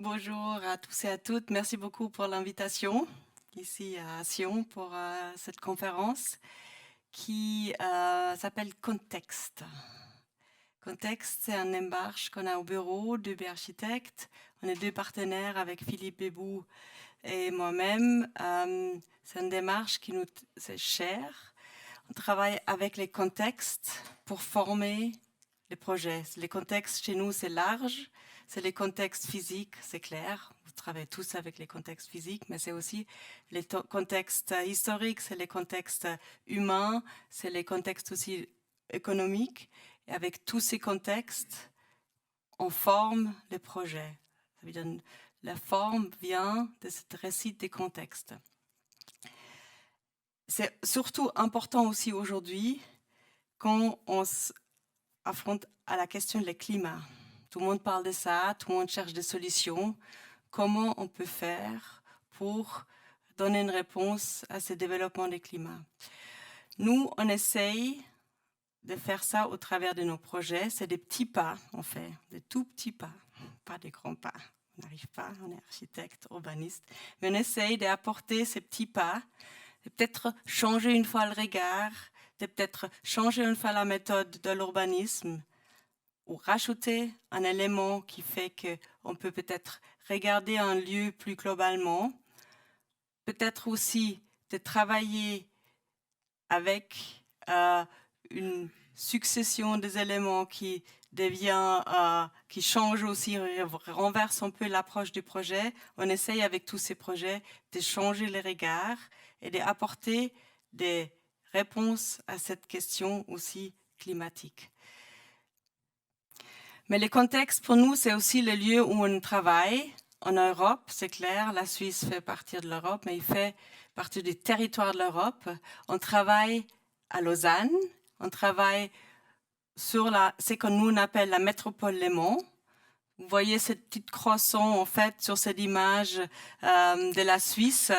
Bonjour à tous et à toutes. Merci beaucoup pour l'invitation ici à Sion pour cette conférence qui s'appelle Contexte. Contexte, c'est une démarche qu'on a au bureau de B Architectes. On est deux partenaires avec Philippe Bébou et moi-même. C'est une démarche qui nous c'est cher. On travaille avec les contextes pour former les projets. Les contextes chez nous, c'est large. C'est les contextes physiques, c'est clair. Vous travaillez tous avec les contextes physiques, mais c'est aussi les contextes historiques, c'est les contextes humains, c'est les contextes aussi économiques. Et avec tous ces contextes, on forme les projets. Ça veut dire, la forme vient de ce récit des contextes. C'est surtout important aussi aujourd'hui quand on s'affronte à la question du climat. Tout le monde parle de ça, tout le monde cherche des solutions. Comment on peut faire pour donner une réponse à ce développement du climat? Nous, on essaye de faire ça au travers de nos projets. C'est des petits pas, on fait, des tout petits pas, pas des grands pas. On n'arrive pas, on est architecte, urbaniste, mais on essaye d'apporter ces petits pas, de peut-être changer une fois le regard, de peut-être changer une fois la méthode de l'urbanisme, ou rajouter un élément qui fait qu'on peut peut-être regarder un lieu plus globalement, peut-être aussi de travailler avec une succession des éléments qui devient, qui change aussi, renverse un peu l'approche du projet. On essaye avec tous ces projets de changer les regards et d'apporter des réponses à cette question aussi climatique. Mais le contexte pour nous, c'est aussi le lieu où on travaille. En Europe, c'est clair, la Suisse fait partie de l'Europe, mais il fait partie du territoire de l'Europe. On travaille à Lausanne, on travaille sur ce que nous on appelle la métropole Léman. Vous voyez cette petite croissant en fait sur cette image de la Suisse.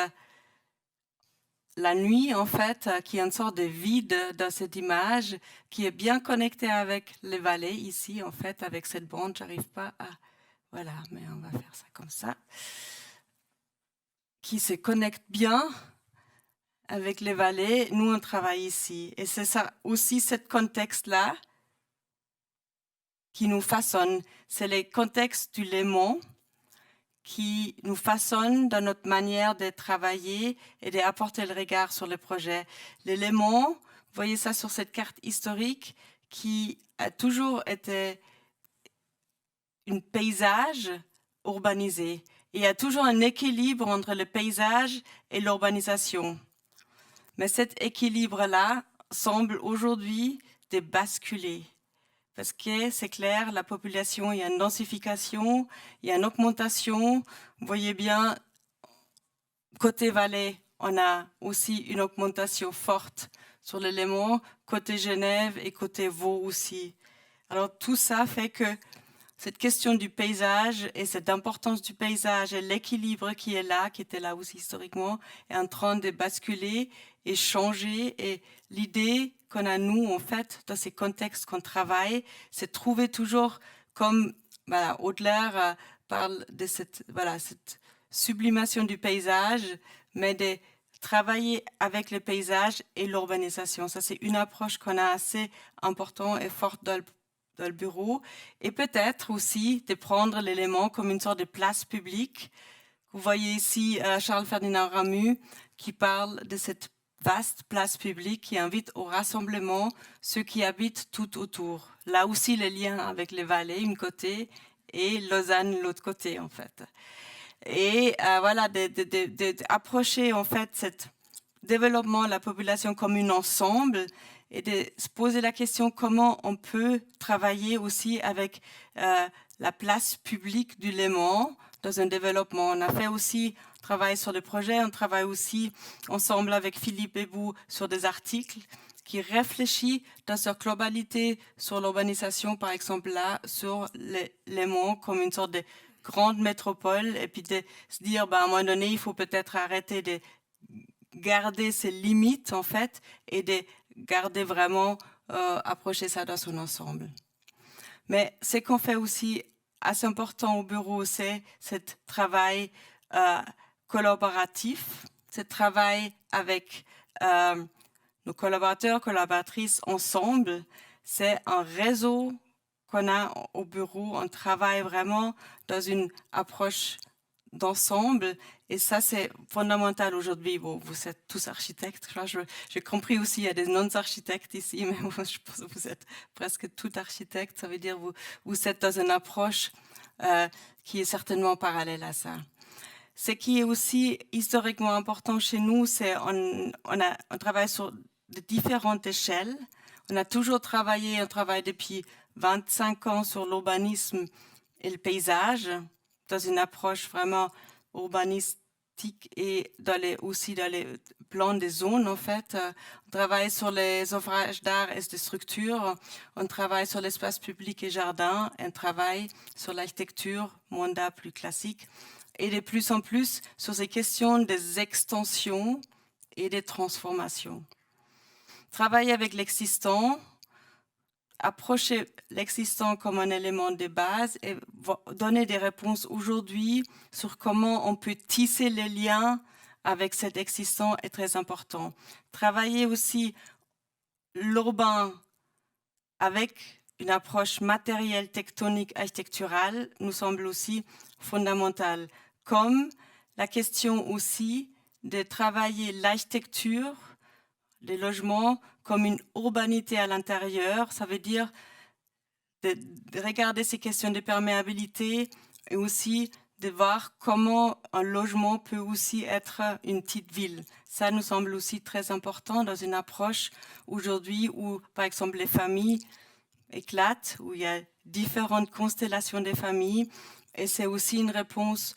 La nuit, en fait, qui est une sorte de vide dans cette image, qui est bien connectée avec les vallées ici, en fait, avec cette bande. J'arrive pas à... Voilà, mais on va faire ça comme ça. Qui se connecte bien avec les vallées. Nous, on travaille ici. Et c'est ça aussi, ce contexte-là qui nous façonne. C'est les contextes du Léman qui nous façonnent dans notre manière de travailler et d'apporter le regard sur le projet. L'élément, vous voyez ça sur cette carte historique, qui a toujours été un paysage urbanisé. Il y a toujours un équilibre entre le paysage et l'urbanisation. Mais cet équilibre-là semble aujourd'hui de basculer. Parce que c'est clair, la population, il y a une densification, il y a une augmentation. Vous voyez bien, côté Valais, on a aussi une augmentation forte sur l'élément, côté Genève et côté Vaud aussi. Alors tout ça fait que cette question du paysage et cette importance du paysage et l'équilibre qui est là, qui était là aussi historiquement, est en train de basculer et changer. Et l'idée qu'on a, nous, en fait, dans ces contextes qu'on travaille, c'est de trouver toujours, comme voilà, Audelaire parle de cette sublimation du paysage, mais de travailler avec le paysage et l'urbanisation. Ça, c'est une approche qu'on a assez importante et forte dans le bureau, et peut-être aussi de prendre l'élément comme une sorte de place publique. Vous voyez ici Charles-Ferdinand Ramu qui parle de cette vaste place publique qui invite au rassemblement ceux qui habitent tout autour. Là aussi, le lien avec les vallées, une côté, et Lausanne, l'autre côté, en fait. Et voilà, d'approcher, en fait, cet développement de la population comme un ensemble et de se poser la question comment on peut travailler aussi avec la place publique du Léman dans un développement. On a fait aussi travail sur le projet, on travaille aussi ensemble avec Philippe Bébou sur des articles qui réfléchit dans sa globalité sur l'urbanisation, par exemple là, sur les Léman comme une sorte de grande métropole, et puis de se dire, à un moment donné, il faut peut-être arrêter de garder ses limites, en fait, et de garder vraiment, approcher ça dans son ensemble. Mais ce qu'on fait aussi assez important au bureau, c'est ce travail collaboratif, ce travail avec nos collaborateurs, collaboratrices ensemble. C'est un réseau qu'on a au bureau. On travaille vraiment dans une approche d'ensemble. Et ça, c'est fondamental aujourd'hui. Bon, vous êtes tous architectes. J'ai compris aussi, il y a des non-architectes ici, mais je pense que vous êtes presque tous architectes. Ça veut dire que vous êtes dans une approche qui est certainement parallèle à ça. Ce qui est aussi historiquement important chez nous, c'est on travaille sur de différentes échelles. On a toujours travaillé, on travaille depuis 25 ans sur l'urbanisme et le paysage, dans une approche vraiment urbanistique et aussi dans les plans des zones, en fait. On travaille sur les ouvrages d'art et de structures, on travaille sur l'espace public et jardin, on travaille sur l'architecture, mandat plus classique, et de plus en plus sur ces questions des extensions et des transformations. Travailler avec l'existant, approcher l'existant comme un élément de base et donner des réponses aujourd'hui sur comment on peut tisser les liens avec cet existant est très important. Travailler aussi l'urbain avec une approche matérielle, tectonique, architecturale nous semble aussi fondamentale. Comme la question aussi de travailler l'architecture des logements comme une urbanité à l'intérieur, ça veut dire de regarder ces questions de perméabilité et aussi de voir comment un logement peut aussi être une petite ville. Ça nous semble aussi très important dans une approche aujourd'hui où, par exemple, les familles éclatent, où il y a différentes constellations de familles, et c'est aussi une réponse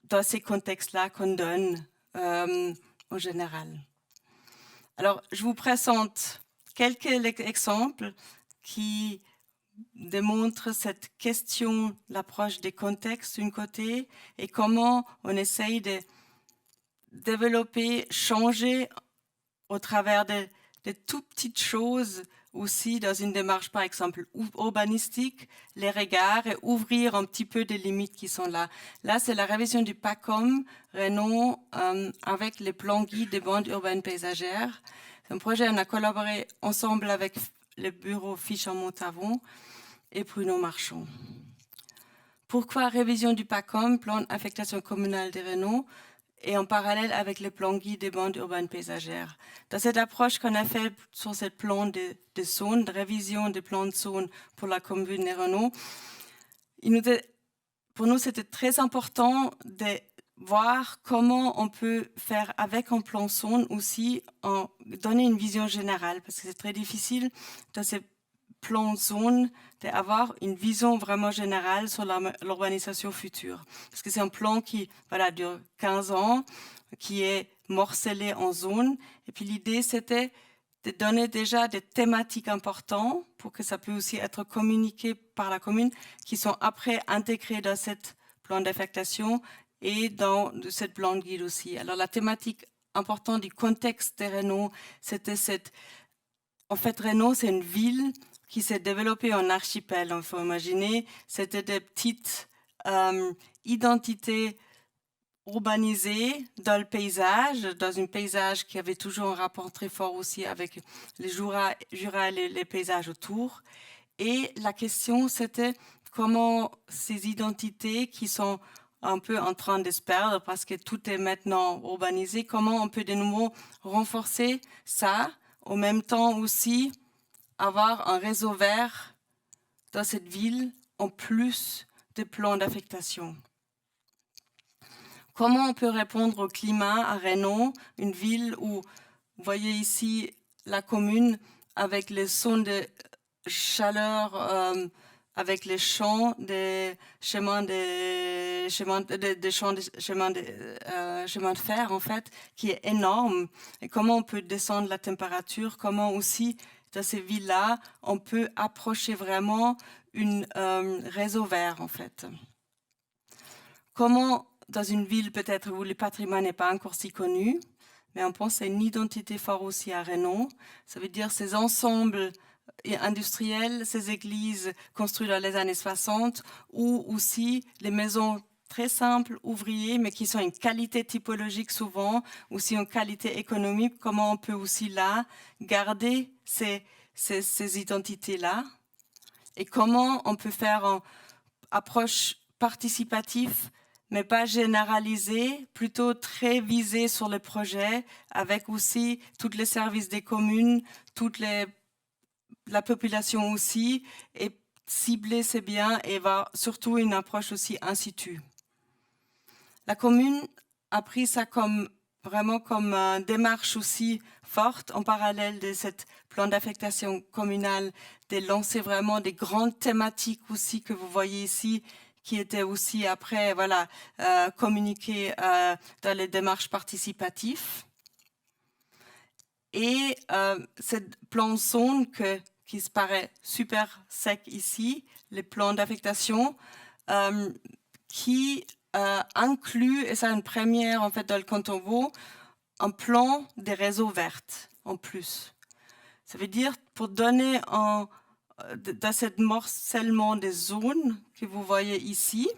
dans ces contextes-là qu'on donne en général. Alors, je vous présente quelques exemples qui démontrent cette question, l'approche des contextes d'un côté, et comment on essaye de développer, changer au travers de toutes petites choses aussi dans une démarche, par exemple, urbanistique, les regards et ouvrir un petit peu des limites qui sont là. Là, c'est la révision du PACOM Renault avec les plans guides des bandes urbaines paysagères. C'est un projet, on a collaboré ensemble avec le bureau Fischer-Montavon et Bruno Marchand. Pourquoi révision du PACOM, plan d'affectation communale des Renault, et en parallèle avec les plans guides des bandes urbaines paysagères. Dans cette approche qu'on a fait sur ce plan de zones, de révision des plans de zone pour la commune des Renault, pour nous, c'était très important de voir comment on peut faire avec un plan zone aussi, donner une vision générale, parce que c'est très difficile dans ces plans zone d'avoir une vision vraiment générale sur l'urbanisation future. Parce que c'est un plan qui dure 15 ans, qui est morcelé en zones. Et puis l'idée, c'était de donner déjà des thématiques importantes pour que ça puisse aussi être communiqué par la commune, qui sont après intégrées dans cette plan d'affectation et dans cette plan de guide aussi. Alors la thématique importante du contexte des Renault, c'était en fait, Renault, c'est une ville qui s'est développée en archipel. Il faut imaginer, c'était des petites identités urbanisées dans le paysage, dans un paysage qui avait toujours un rapport très fort aussi avec les Jura et les paysages autour. Et la question, c'était comment ces identités qui sont un peu en train de se perdre parce que tout est maintenant urbanisé, comment on peut de nouveau renforcer ça, en même temps aussi avoir un réseau vert dans cette ville en plus des plans d'affectation. Comment on peut répondre au climat à Renault, une ville où, vous voyez ici la commune avec les zones de chaleur, avec les champs des chemins de fer en fait, qui est énorme. Et comment on peut descendre la température, comment aussi dans ces villes-là, on peut approcher vraiment un réseau vert, en fait. Comment, dans une ville peut-être où le patrimoine n'est pas encore si connu, mais on pense à une identité forte aussi à Renault, ça veut dire ces ensembles industrielles, ces églises construites dans les années 60, ou aussi les maisons très simples, ouvriers, mais qui sont une qualité typologique souvent, aussi une qualité économique, comment on peut aussi là garder ces identités-là, et comment on peut faire une approche participative, mais pas généralisée, plutôt très visée sur le projet, avec aussi tous les services des communes, la population aussi, et cibler c'est bien, et va surtout une approche aussi in situ. La commune a pris ça vraiment comme une démarche aussi forte en parallèle de cette plan d'affectation communale, de lancer vraiment des grandes thématiques aussi que vous voyez ici, qui étaient aussi après communiquées dans les démarches participatives. Et cette plan zone qui se paraît super sec ici, les plans d'affectation, qui inclut, et c'est une première en fait dans le canton Vaud, un plan des réseaux verts en plus. Ça veut dire pour donner dans cet morcellement des zones que vous voyez ici,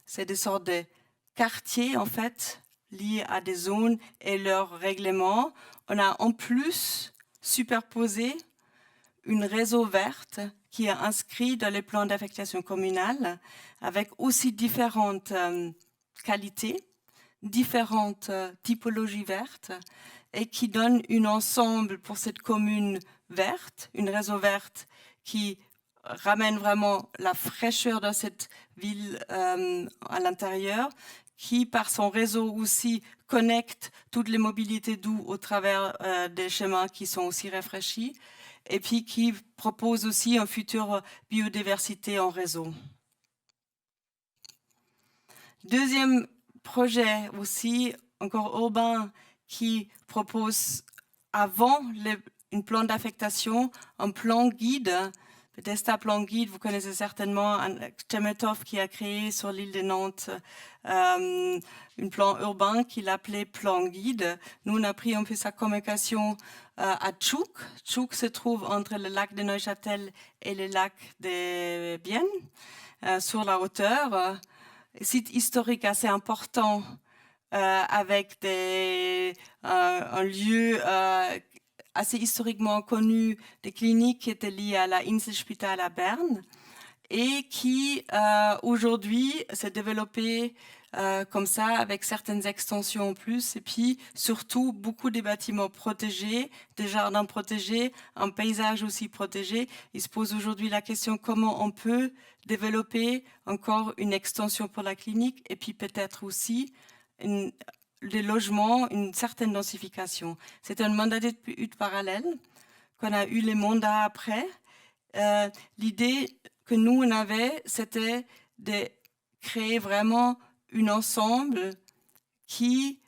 c'est des sortes de quartiers en fait liés à des zones et leurs règlements. On a en plus superposé une réseau verte qui est inscrit dans les plans d'affectation communale avec aussi différentes qualités, différentes typologies vertes et qui donne un ensemble pour cette commune verte, une réseau verte qui ramène vraiment la fraîcheur dans cette ville à l'intérieur, qui par son réseau aussi connecte toutes les mobilités doux au travers des chemins qui sont aussi rafraîchis, et puis qui propose aussi un futur biodiversité en réseau. Deuxième projet aussi, encore urbain, qui propose avant une plan d'affectation, un plan guide. Bethesda Plan Guide, vous connaissez certainement Chemetov qui a créé sur l'île de Nantes un plan urbain qu'il appelait Plan Guide. Nous, on a pris un peu sa communication à Tchouk. Tchouk se trouve entre le lac de Neuchâtel et le lac de Bienne, sur la hauteur. Site historique assez important avec un lieu assez historiquement connu des cliniques qui étaient liées à la Inselspital à Berne et qui aujourd'hui s'est développé comme ça avec certaines extensions en plus et puis surtout beaucoup de bâtiments protégés, des jardins protégés, un paysage aussi protégé. Il se pose aujourd'hui la question comment on peut développer encore une extension pour la clinique et puis peut-être aussi des logements, une certaine densification. C'est un mandat d'étude parallèle qu'on a eu les mandats après. L'idée que nous on avait, c'était de créer vraiment un ensemble qui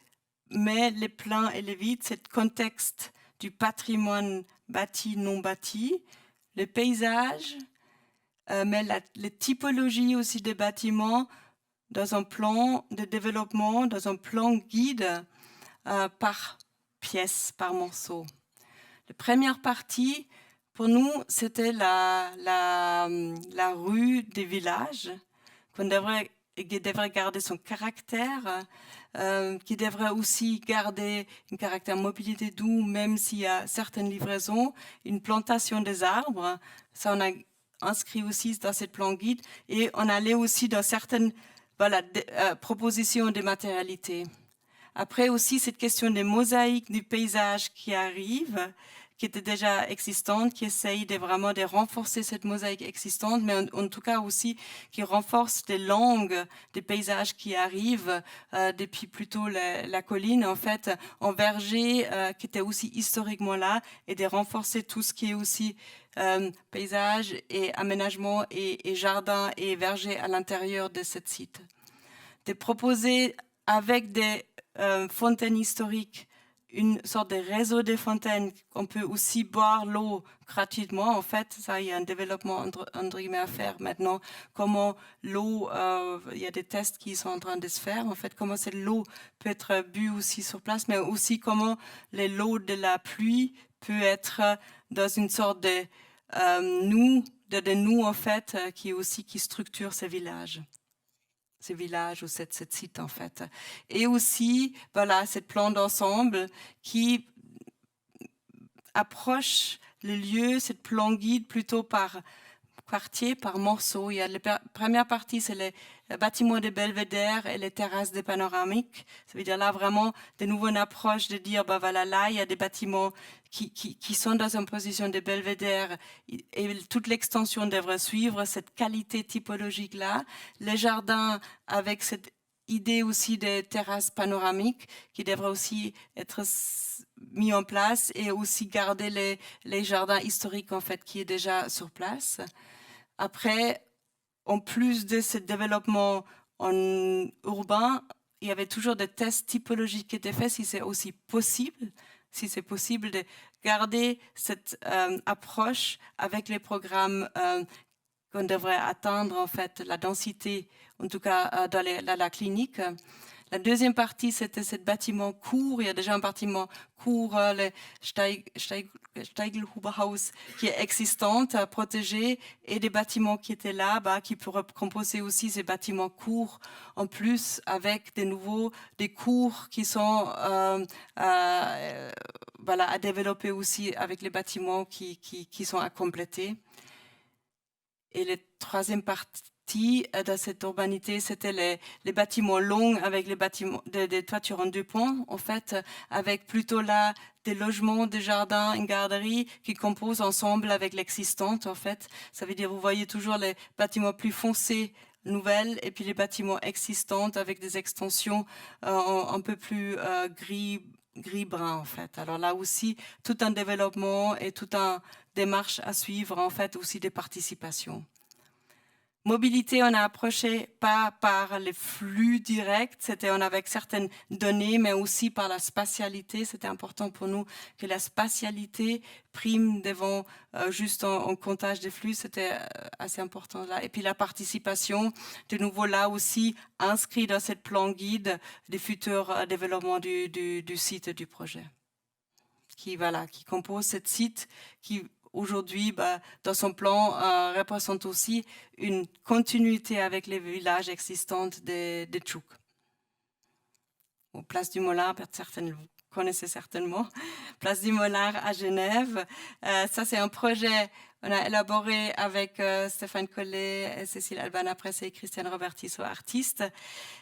met les pleins et les vides, ce contexte du patrimoine bâti, non bâti, le paysage, mais les typologies aussi des bâtiments, dans un plan de développement, dans un plan guide par pièce, par morceau. La première partie, pour nous, c'était la rue des villages, qui devrait garder son caractère, qui devrait aussi garder un caractère mobilité doux, même s'il y a certaines livraisons, une plantation des arbres. Ça, on a inscrit aussi dans cette plan guide, et on allait aussi dans certaines proposition de matérialité. Après aussi cette question des mosaïques du paysage qui arrive, qui était déjà existante, qui essaye vraiment de renforcer cette mosaïque existante, mais en tout cas aussi qui renforce les langues des paysages qui arrivent depuis plutôt la colline, en fait, en verger qui était aussi historiquement là, et de renforcer tout ce qui est aussi paysage et aménagement et jardin et verger à l'intérieur de ce site. De proposer avec des fontaines historiques une sorte de réseau de fontaines, on peut aussi boire l'eau gratuitement. En fait, ça, il y a un développement entre guillemets à faire maintenant. Comment l'eau, il y a des tests qui sont en train de se faire. En fait, comment cette l'eau peut être bue aussi sur place, mais aussi comment l'eau de la pluie peut être dans une sorte de nous en fait, qui structure ces villages ou cette site en fait. Et aussi, voilà, cette plan d'ensemble qui approche les lieux, cette plan guide plutôt par quartier, par morceau. Il y a la première partie, c'est les bâtiments des belvédères et les terrasses des panoramiques. Ça veut dire là vraiment de nouveau une approche de dire, bah voilà, là il y a des bâtiments qui sont dans une position de belvédère et toute l'extension devrait suivre cette qualité typologique là. Les jardins avec cette idée aussi des terrasses panoramiques qui devraient aussi être mis en place et aussi garder les jardins historiques en fait qui est déjà sur place. Après, en plus de ce développement en urbain, il y avait toujours des tests typologiques qui étaient faits si c'est aussi possible, si c'est possible de garder cette approche avec les programmes qu'on devrait atteindre en fait la densité, en tout cas dans la clinique. La deuxième partie, c'était ce bâtiment court. Il y a déjà un bâtiment court, le Steigelhuberhaus, qui est existante, protégé, et des bâtiments qui étaient là, qui pourraient composer aussi ces bâtiments courts, en plus avec des cours qui sont voilà, à développer aussi avec les bâtiments qui sont à compléter. Et la troisième partie de cette urbanité, c'était les bâtiments longs avec les bâtiments des toitures en deux pans, en fait, avec plutôt là des logements, des jardins, une garderie qui composent ensemble avec l'existante, en fait. Ça veut dire, vous voyez toujours les bâtiments plus foncés, nouvelles, et puis les bâtiments existants avec des extensions un peu plus gris-brun, en fait. Alors là aussi, tout un développement et toute une démarche à suivre, en fait, aussi des participations. Mobilité, on a approché pas par les flux directs, c'était on avec certaines données, mais aussi par la spatialité. C'était important pour nous que la spatialité prime devant juste en comptage des flux, c'était assez important là. Et puis la participation, de nouveau là aussi inscrit dans cette plan guide des futurs développements du site et du projet. Qui compose cette site qui aujourd'hui, dans son plan, représente aussi une continuité avec les villages existants de Tchouk. Place du Mollard, vous connaissez certainement, Place du Mollard à Genève. Ça, c'est un projet on a élaboré avec Stéphane Collet, Cécile Albana-Pressé et Christiane Robertiso, artistes.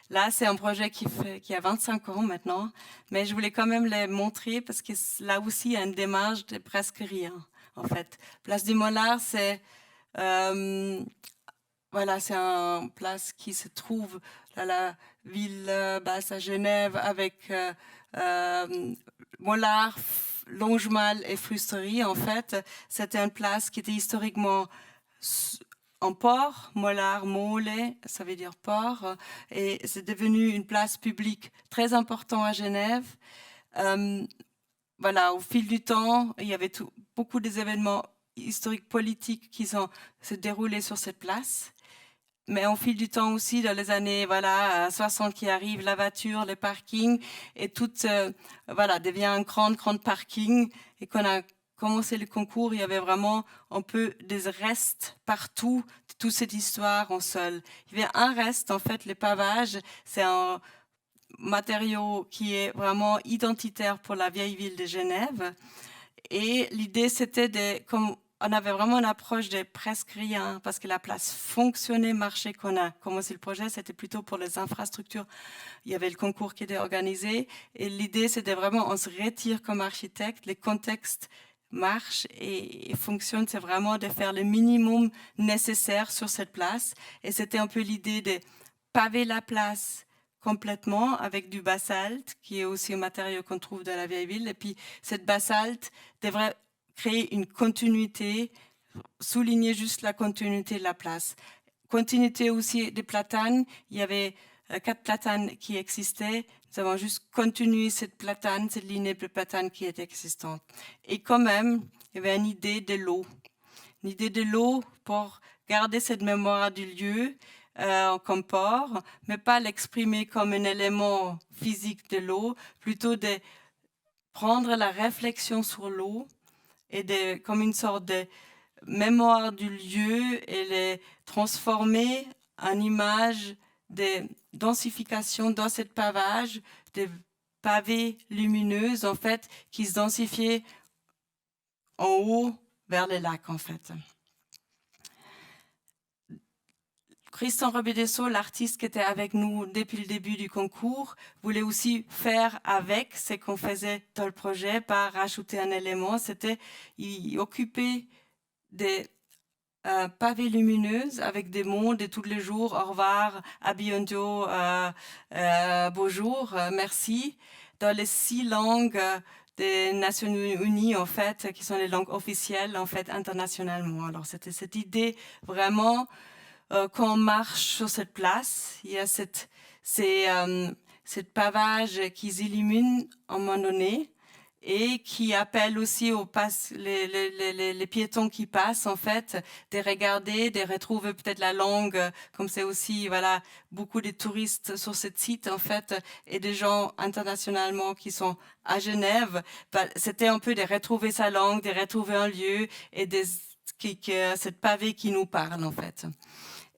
Là, c'est un projet qui a 25 ans maintenant, mais je voulais quand même les montrer parce que là aussi, il y a une démarche de presque rien, en fait. Place du Mollard, c'est c'est une place qui se trouve dans la ville basse à Genève avec Mollard, Longemal et Frusterie. En fait, c'était une place qui était historiquement en port, Mollard, Mole, ça veut dire port, et c'est devenu une place publique très importante à Genève. Au fil du temps, il y avait beaucoup d'événements historiques politiques qui se déroulés sur cette place. Mais au fil du temps aussi, dans les années 60 qui arrivent, la voiture, les parkings, et tout devient un grand parking. Et qu'on a commencé le concours, il y avait vraiment un peu des restes partout, de toute cette histoire en sol. Il y avait un reste, en fait, les pavages, c'est un matériau qui est vraiment identitaire pour la vieille ville de Genève. Et l'idée, c'était comme on avait vraiment une approche de presque rien, parce que la place fonctionnait, marchait, qu'on a commencé le projet, c'était plutôt pour les infrastructures. Il y avait le concours qui était organisé, et l'idée, c'était vraiment, on se retire comme architecte, les contextes marchent et fonctionnent, c'est vraiment de faire le minimum nécessaire sur cette place. Et c'était un peu l'idée de paver la place complètement avec du basalte, qui est aussi un matériau qu'on trouve dans la vieille ville. Et puis, cette basalte devrait créer une continuité, souligner juste la continuité de la place. Continuité aussi des platanes. Il y avait 4 platanes qui existaient. Nous avons juste continué cette lignée de platanes qui était existante. Et quand même, il y avait une idée de l'eau. Une idée de l'eau pour garder cette mémoire du lieu comme port, mais pas l'exprimer comme un élément physique de l'eau, plutôt de prendre la réflexion sur l'eau et comme une sorte de mémoire du lieu, elle est transformée en image des densifications dans cette pavage, des pavés lumineuses en fait, qui se densifiaient en haut vers les lacs en fait. Christian Robidesso, l'artiste qui était avec nous depuis le début du concours, voulait aussi faire avec ce qu'on faisait dans le projet, pas rajouter un élément. C'était, il occupait des pavés lumineuses avec des mots de tous les jours, au revoir, à bientôt, bonjour, merci, dans les 6 langues des Nations Unies, en fait, qui sont les langues officielles, en fait, internationalement. Alors, c'était cette idée vraiment quand on marche sur cette place, il y a cette pavage qui s'illumine à un moment donné et qui appelle aussi les piétons qui passent, en fait, de regarder, de retrouver peut-être la langue, comme c'est aussi, voilà, beaucoup de touristes sur ce site, en fait, et des gens internationalement qui sont à Genève. C'était un peu de retrouver sa langue, de retrouver un lieu et cette pavé qui nous parle, en fait.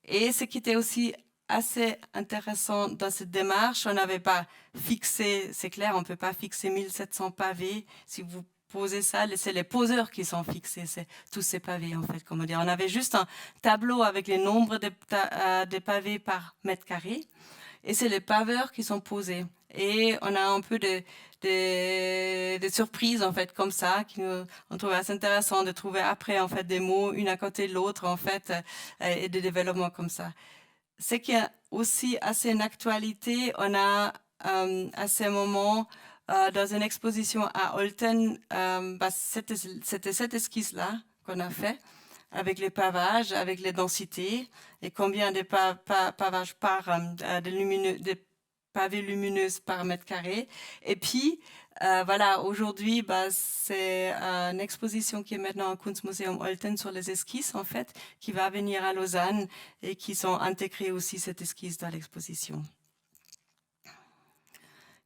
Et ce qui était aussi assez intéressant dans cette démarche, on n'avait pas fixé, c'est clair, on ne peut pas fixer 1700 pavés. Si vous posez ça, c'est les poseurs qui sont fixés, c'est tous ces pavés en fait, comment dire. On avait juste un tableau avec les nombres de pavés par mètre carré et c'est les paveurs qui sont posés. Et on a un peu des surprises en fait comme ça on trouvait assez intéressant de trouver après en fait des mots une à côté de l'autre en fait et des développements comme ça. Ce qui est aussi assez une actualité, on a à ce moment dans une exposition à Olten, c'était cette esquisse-là qu'on a fait avec les pavages, avec les densités et combien de pavages par de pavés lumineuses par mètre carré. Et puis, voilà, aujourd'hui, c'est une exposition qui est maintenant au Kunstmuseum Olten sur les esquisses, en fait, qui va venir à Lausanne et qui sont intégrées aussi cette esquisse dans l'exposition.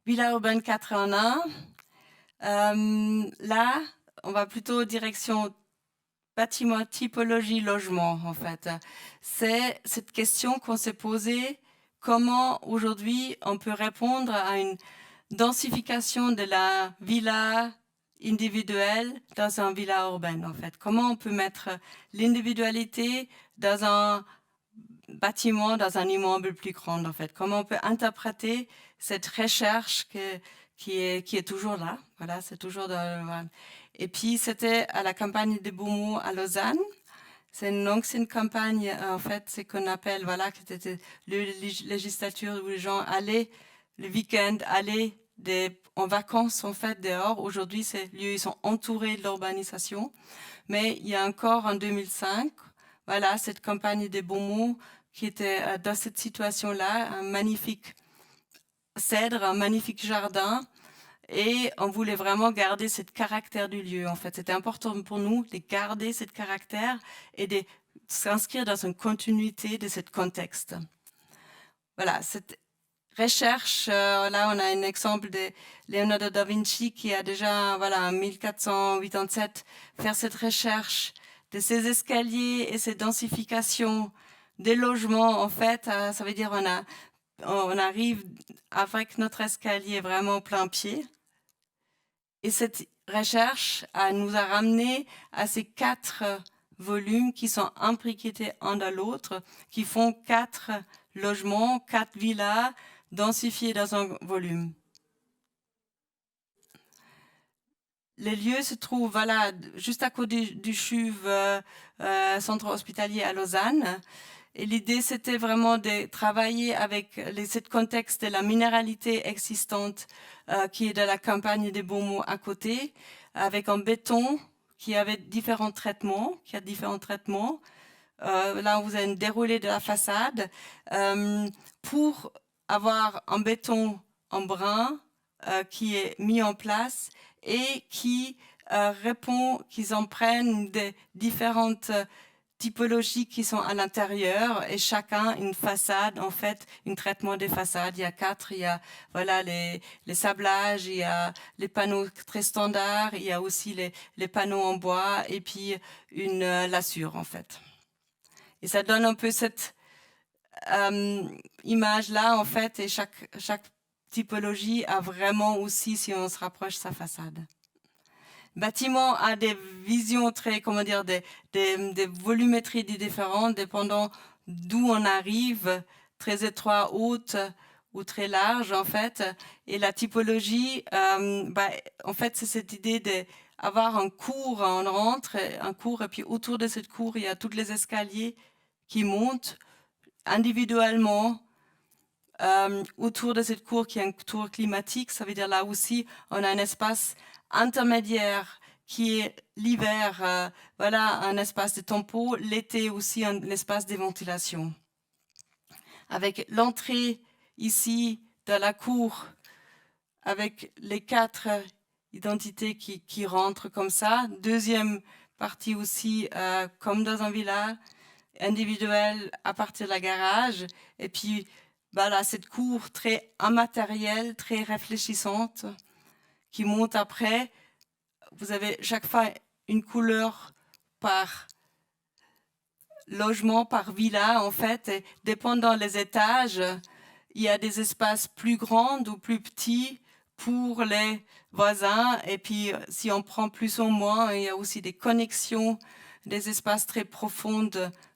Villa urbaine 4 en 1. Là, on va plutôt direction bâtiment, typologie, logement, en fait. C'est cette question qu'on s'est posée, comment aujourd'hui on peut répondre à une densification de la villa individuelle dans un villa urbaine, en fait. Comment on peut mettre l'individualité dans un bâtiment, dans un immeuble plus grand, en fait. Comment on peut interpréter cette recherche qui est toujours là. Voilà, c'est toujours dans. Et puis, c'était à la campagne de Beaumont à Lausanne. C'est une ancienne campagne, en fait, c'est qu'on appelle, voilà, qui était la législature où les gens allaient le week-end, allaient en vacances, en fait, dehors. Aujourd'hui, ces lieux, ils sont entourés de l'urbanisation. Mais il y a encore en 2005, voilà, cette campagne de Beaumont qui était dans cette situation-là, un magnifique cèdre, un magnifique jardin. Et on voulait vraiment garder ce caractère du lieu, en fait. C'était important pour nous de garder ce caractère et de s'inscrire dans une continuité de ce contexte. Voilà, cette recherche, là on a un exemple de Leonardo da Vinci qui a déjà, voilà, en 1487, fait cette recherche de ces escaliers et ces densifications des logements, en fait. Ça veut dire on arrive avec notre escalier vraiment plein pied. Et cette recherche nous a ramené à ces 4 volumes qui sont imbriqués un dans l'autre, qui font 4 logements, 4 villas densifiées dans un volume. Les lieux se trouvent, voilà, juste à côté du CHUV, centre hospitalier à Lausanne. Et l'idée, c'était vraiment de travailler avec ce contexte de la minéralité existante qui est de la campagne des Beaumont à côté, avec un béton qui avait différents traitements, là, vous avez un déroulé de la façade pour avoir un béton en brun qui est mis en place et qui répond, qu'ils en prennent des différentes typologies qui sont à l'intérieur et chacun une façade, en fait, un traitement des façades. Il y a 4, il y a voilà, les sablages, il y a les panneaux très standards, il y a aussi les panneaux en bois et puis une lassure, en fait. Et ça donne un peu cette image-là, en fait, et chaque typologie a vraiment aussi, si on se rapproche, sa façade. Bâtiment a des visions très, comment dire, des volumétries différentes, dépendant d'où on arrive, très étroit, haute ou très large, en fait. Et la typologie, en fait, c'est cette idée d'avoir un cours, on rentre, un cours, et puis autour de cette cour, il y a tous les escaliers qui montent individuellement. Autour de cette cour qui est une tour climatique, ça veut dire là aussi, on a un espace intermédiaire qui est l'hiver, voilà, un espace de tempo, l'été aussi un espace de ventilation. Avec l'entrée ici de la cour, avec les 4 identités qui rentrent comme ça. Deuxième partie aussi, comme dans un village, individuel à partir de la garage. Et puis, voilà, cette cour très immatérielle, très réfléchissante, qui monte après. Vous avez chaque fois une couleur par logement, par villa, en fait. Et dépendant des étages, il y a des espaces plus grands ou plus petits pour les voisins. Et puis, si on prend plus ou moins, il y a aussi des connexions, des espaces très profonds,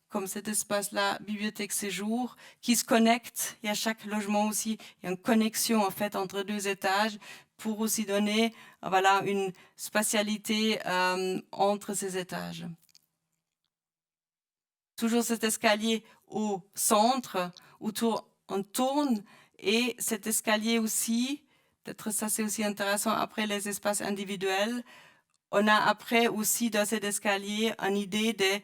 comme cet espace-là, bibliothèque séjour, qui se connectent. Il y a chaque logement aussi, il y a une connexion en fait entre 2 étages pour aussi donner voilà, une spatialité entre ces étages. Toujours cet escalier au centre, autour on tourne, et cet escalier aussi, peut-être ça c'est aussi intéressant après les espaces individuels, on a après aussi dans cet escalier une idée de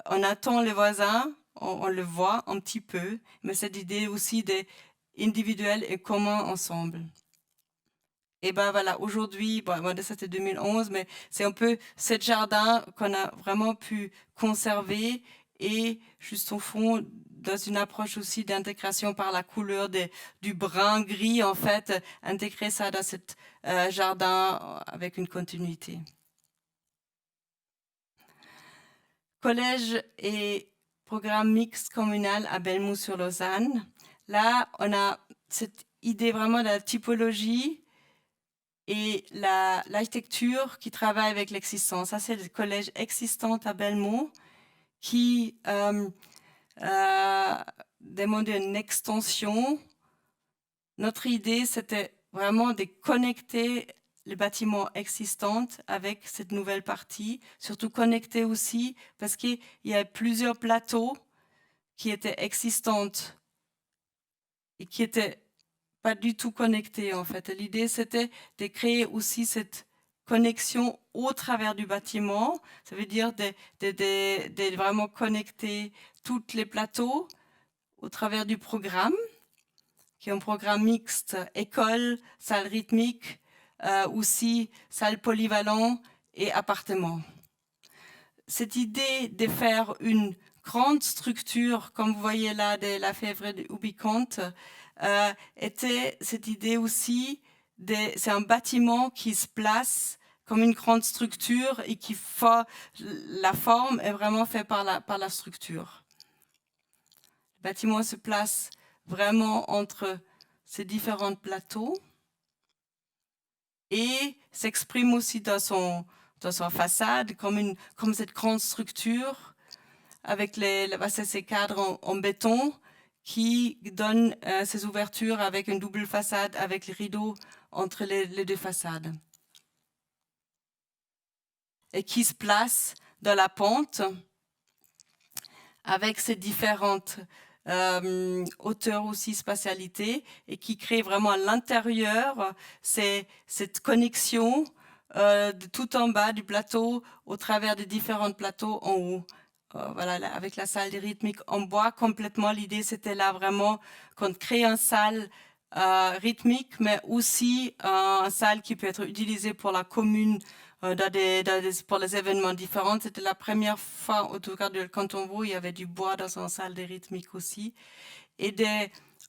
on attend les voisins, on le voit un petit peu, mais cette idée aussi d'individuel et commun ensemble. Et ben voilà, aujourd'hui, bon, ça c'était 2011, mais c'est un peu ce jardin qu'on a vraiment pu conserver et juste au fond, dans une approche aussi d'intégration par la couleur du brun gris, en fait, intégrer ça dans ce jardin avec une continuité. Collège et programme mixte communal à Belmont-sur-Lausanne. Là, on a cette idée vraiment de la typologie et l'architecture qui travaille avec l'existence. Ça, c'est le collège existant à Belmont qui demandait une extension. Notre idée, c'était vraiment de connecter les bâtiments existants avec cette nouvelle partie, surtout connecter aussi parce qu'il y a plusieurs plateaux qui étaient existants et qui étaient pas du tout connectés en fait. L'idée c'était de créer aussi cette connexion au travers du bâtiment, ça veut dire de vraiment connecter tous les plateaux au travers du programme, qui est un programme mixte, école, salle rythmique, aussi salle polyvalent et appartement. Cette idée de faire une grande structure, comme vous voyez là, de la Fèvre de Ubicante, était cette idée aussi, c'est un bâtiment qui se place comme une grande structure et qui la forme est vraiment faite par la structure. Le bâtiment se place vraiment entre ces différents plateaux et s'exprime aussi dans sa façade comme cette grande structure avec ces cadres en béton qui donnent ces ouvertures avec une double façade avec les rideaux entre les 2 façades et qui se place dans la pente avec ces différentes hauteur aussi, spatialité, et qui crée vraiment à l'intérieur cette connexion de tout en bas du plateau au travers des différents plateaux en haut. Voilà, avec la salle de rythmique en bois complètement, l'idée c'était là vraiment qu'on crée une salle rythmique, mais aussi une salle qui peut être utilisée pour la commune pour les événements différents. C'était la première fois, en tout cas du canton Vaud, il y avait du bois dans une salle de rythmique aussi. Et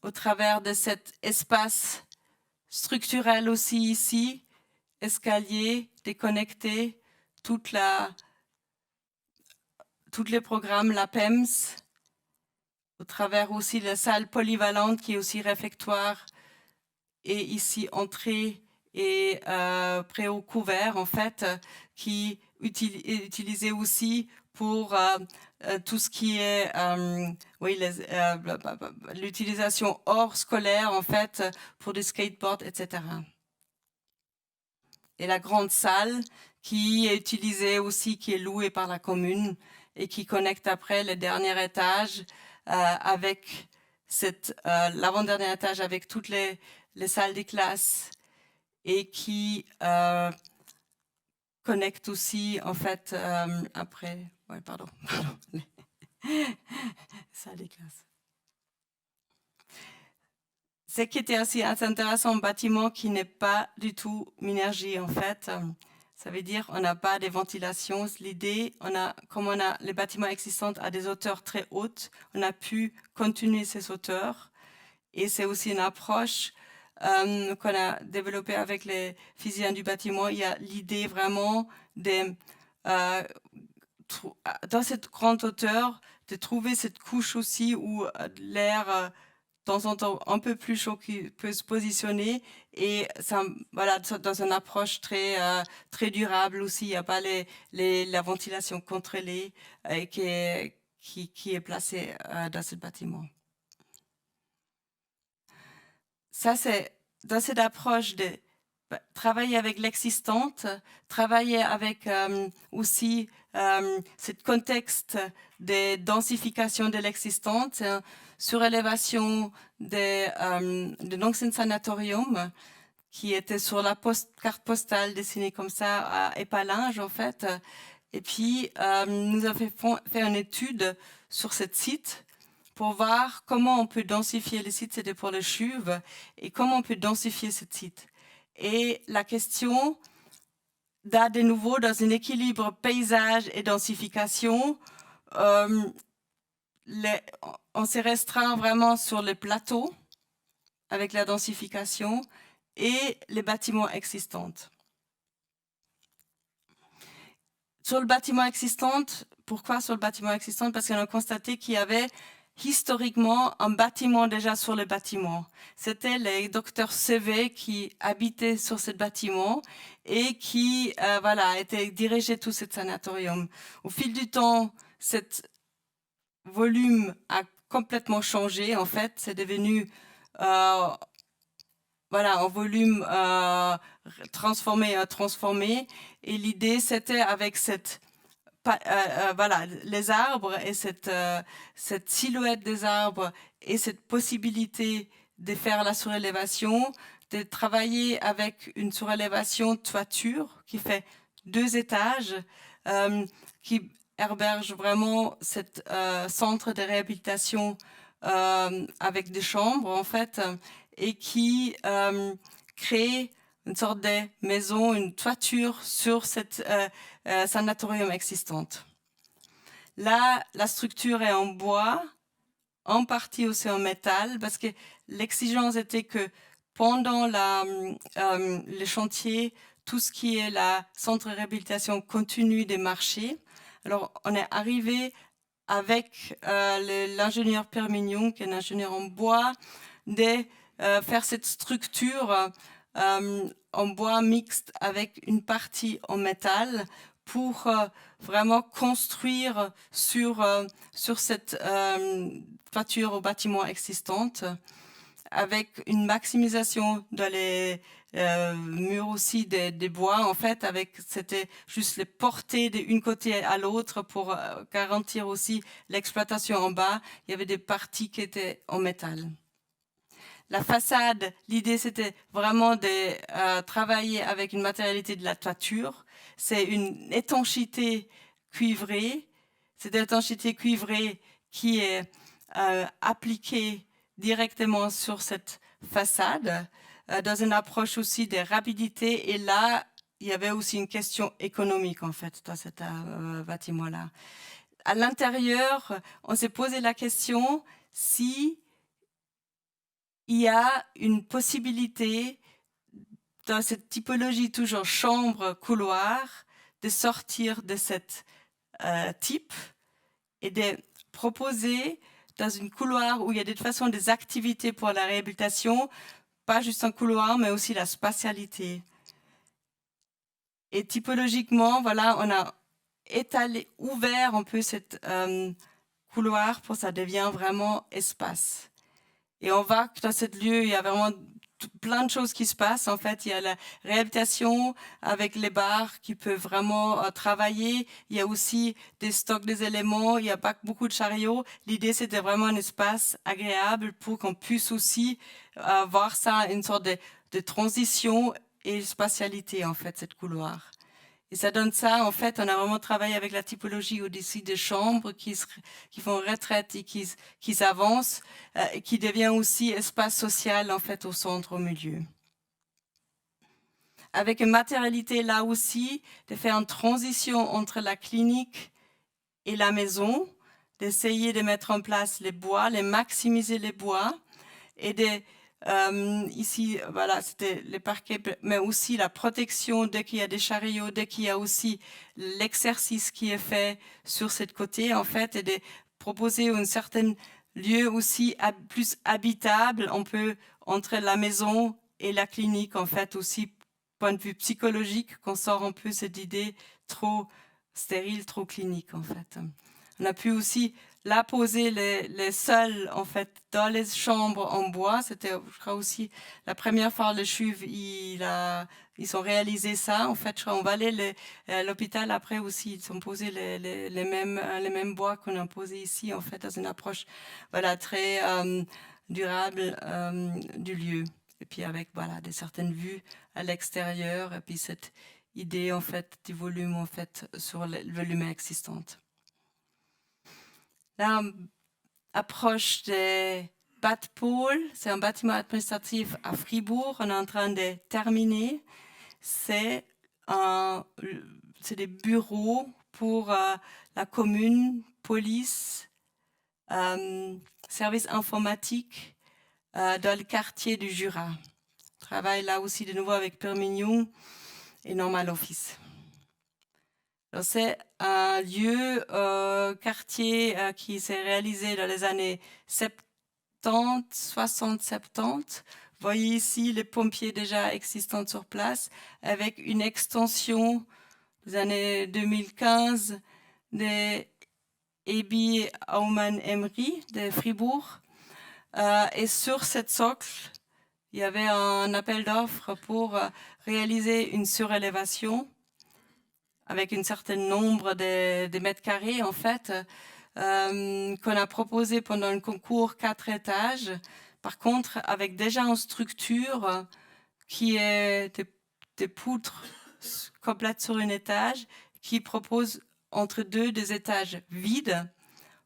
au travers de cet espace structurel aussi ici, escalier, déconnecté, tous les programmes, la PEMS, au travers aussi la salle polyvalente qui est aussi réfectoire, et ici entrée et préau couvert en fait, qui est utilisé aussi pour tout ce qui est oui, l'utilisation hors scolaire en fait pour des skateboards, etc. Et la grande salle qui est utilisée aussi, qui est louée par la commune et qui connecte après le dernier étage avec l'avant-dernier étage avec toutes les salles des classes et qui connecte aussi en fait après, ouais, pardon, salles des classes. Ce qui était aussi intéressant, un bâtiment qui n'est pas du tout Minergie en fait. Ça veut dire on n'a pas de ventilation. L'idée, comme on a les bâtiments existants à des hauteurs très hautes, on a pu continuer ces hauteurs. Et c'est aussi une approche qu'on a développée avec les physiciens du bâtiment. Il y a l'idée vraiment dans cette grande hauteur, de trouver cette couche aussi où l'air de temps en temps un peu plus chaud qui peut se positionner, et ça, voilà, dans une approche très durable aussi. Il n'y a pas la ventilation contrôlée qui est placée dans ce bâtiment. Ça, c'est dans cette approche de travailler avec l'existante, travailler avec aussi ce contexte de densification de l'existante, surélévation de l'ancien sanatorium qui était sur la carte postale dessinée comme ça à Épalinges en fait. Et puis, nous avons fait une étude sur ce site pour voir comment on peut densifier le site, c'était pour le CHUV, et comment on peut densifier ce site. Et la question d'a de nouveau dans un équilibre paysage et densification, on s'est restreint vraiment sur les plateaux avec la densification et les bâtiments existants. Sur le bâtiment existant, pourquoi sur le bâtiment existant? Parce qu'on a constaté qu'il y avait historiquement un bâtiment déjà sur le bâtiment. C'était les docteurs CV qui habitaient sur ce bâtiment et qui voilà, étaient dirigés tout ce sanatorium. Au fil du temps, cet volume a complètement changé. En fait, c'est devenu voilà, un volume transformé. Et l'idée, c'était avec voilà, les arbres et cette silhouette des arbres et cette possibilité de faire la surélévation, de travailler avec une surélévation toiture qui fait 2 étages, qui héberge vraiment cet centre de réhabilitation avec des chambres en fait, et qui crée une sorte de maison, une toiture sur cette sanatorium existante. Là, la structure est en bois, en partie aussi en métal, parce que l'exigence était que pendant le chantier, tout ce qui est la centre de réhabilitation continue de marcher. Alors, on est arrivé avec l'ingénieur Pierre Mignon, qui est un ingénieur en bois, de faire cette structure en bois mixte avec une partie en métal pour vraiment construire sur cette toiture au bâtiment existante, avec une maximisation dans les murs aussi des bois en fait, c'était juste les portées d'une côté à l'autre pour garantir aussi l'exploitation en bas. Il y avait des parties qui étaient en métal. La façade, l'idée c'était vraiment de travailler avec une matérialité de la toiture. C'est une étanchéité cuivrée. Cette étanchéité cuivrée qui est appliquée directement sur cette façade dans une approche aussi de rapidité. Et là, il y avait aussi une question économique, en fait, dans cet bâtiment-là. À l'intérieur, on s'est posé la question si il y a une possibilité dans cette typologie toujours chambre-couloir de sortir de cette type et de proposer dans une couloir où il y a de toute façon des activités pour la réhabilitation, pas juste un couloir, mais aussi la spatialité. Et typologiquement, voilà, on a étalé, ouvert un peu cette couloir pour que ça devienne vraiment espace. Et on voit que dans ce lieu, il y a vraiment plein de choses qui se passent. En fait, il y a la réhabilitation avec les bars qui peuvent vraiment travailler. Il y a aussi des stocks des éléments. Il n'y a pas beaucoup de chariots. L'idée, c'était vraiment un espace agréable pour qu'on puisse aussi voir ça, une sorte de transition et spatialité, en fait, cette couloir. Et ça donne ça, en fait, on a vraiment travaillé avec la typologie au-dessus des chambres qui font retraite et qui s'avancent, et qui devient aussi espace social, en fait, au centre, au milieu. Avec une matérialité là aussi, de faire une transition entre la clinique et la maison, d'essayer de mettre en place les bois, de maximiser les bois et de ici, voilà, c'était les parquets, mais aussi la protection dès qu'il y a des chariots, dès qu'il y a aussi l'exercice qui est fait sur cette côté, en fait, et de proposer un certain lieu aussi plus habitable, on peut, entre la maison et la clinique, en fait, aussi, point de vue psychologique, qu'on sort un peu cette idée trop stérile, trop clinique, en fait. On a pu aussi là poser les sols en fait dans les chambres en bois. C'était, je crois aussi la première fois le CHUV ils ont réalisé ça. En fait, je crois on va aller l'hôpital après aussi ils ont posé les mêmes bois qu'on a posé ici en fait dans une approche voilà très durable du lieu. Et puis avec voilà des certaines vues à l'extérieur et puis cette idée en fait du volume en fait sur le volume existant. L'approche des Bad-Pôle, c'est un bâtiment administratif à Fribourg, on est en train de terminer. C'est des bureaux pour la commune, police, services informatiques dans le quartier du Jura. On travaille là aussi de nouveau avec Permignon et Normal Office. C'est un lieu, quartier qui s'est réalisé dans les années 70, 60, 70. Vous voyez ici les pompiers déjà existants sur place avec une extension des années 2015 des Ebi Aumann Emery de Fribourg. Et sur cette socle, il y avait un appel d'offres pour réaliser une surélévation avec un certain nombre de mètres carrés, en fait, qu'on a proposé pendant un concours 4 étages. Par contre, avec déjà une structure qui est des poutres complètes sur un étage, qui propose entre des étages vides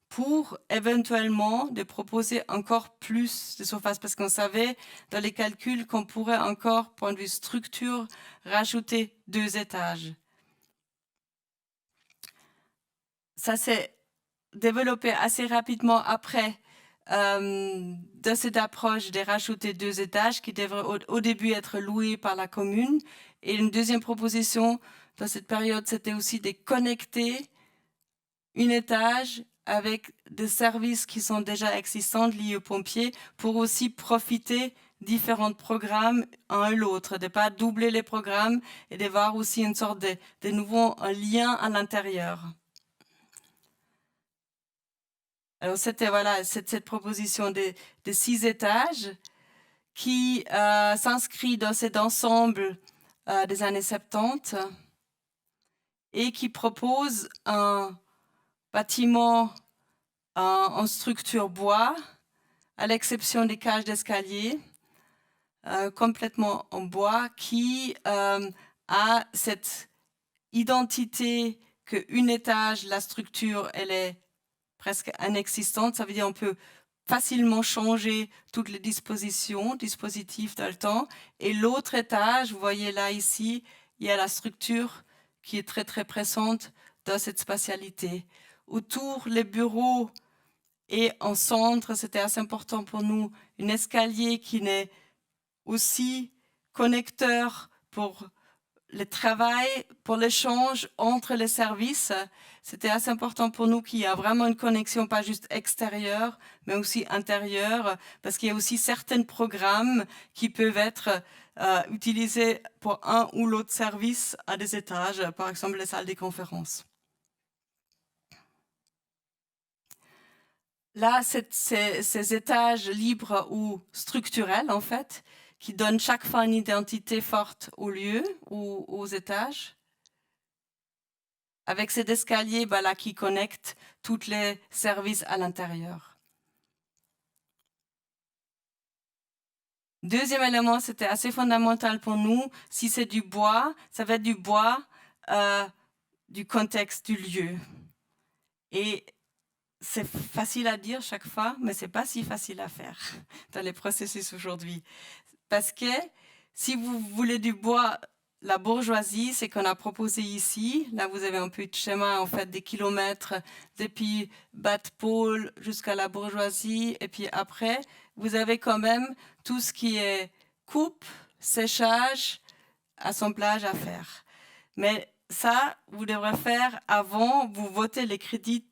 pour éventuellement de proposer encore plus de surface, parce qu'on savait dans les calculs qu'on pourrait encore, point de vue structure, rajouter 2 étages. Ça s'est développé assez rapidement après de cette approche de rajouter 2 étages qui devraient au début être loués par la commune. Et une deuxième proposition dans cette période, c'était aussi de connecter un étage avec des services qui sont déjà existants liés aux pompiers pour aussi profiter différents programmes un à l'autre, de ne pas doubler les programmes et de voir aussi une sorte de nouveau un lien à l'intérieur. Alors c'était voilà cette proposition de 6 étages qui s'inscrit dans cet ensemble des années 70 et qui propose un bâtiment en structure bois, à l'exception des cages d'escalier, complètement en bois, qui a cette identité qu'un étage, la structure, elle est presque inexistante. Ça veut dire qu'on peut facilement changer toutes les dispositifs dans le temps. Et l'autre étage, vous voyez là ici, il y a la structure qui est très très présente dans cette spatialité. Autour, les bureaux et en centre, c'était assez important pour nous, un escalier qui est aussi connecteur pour le travail, pour l'échange entre les services. C'était assez important pour nous qu'il y a vraiment une connexion, pas juste extérieure, mais aussi intérieure, parce qu'il y a aussi certains programmes qui peuvent être utilisés pour un ou l'autre service à des étages, par exemple les salles des conférences. Là, ces étages libres ou structurels, en fait, qui donnent chaque fois une identité forte au lieu ou aux étages, avec cet escalier là, qui connecte tous les services à l'intérieur. Deuxième élément, c'était assez fondamental pour nous. Si c'est du bois, ça va être du bois du contexte du lieu. Et c'est facile à dire chaque fois, mais c'est pas si facile à faire dans les processus aujourd'hui. Parce que si vous voulez du bois, la bourgeoisie, c'est qu'on a proposé ici. Là, vous avez un peu de schéma, en fait, des kilomètres depuis Bas-de-Pôle jusqu'à la bourgeoisie. Et puis après, vous avez quand même tout ce qui est coupe, séchage, assemblage à faire. Mais ça, vous devrez faire avant, vous votez les crédits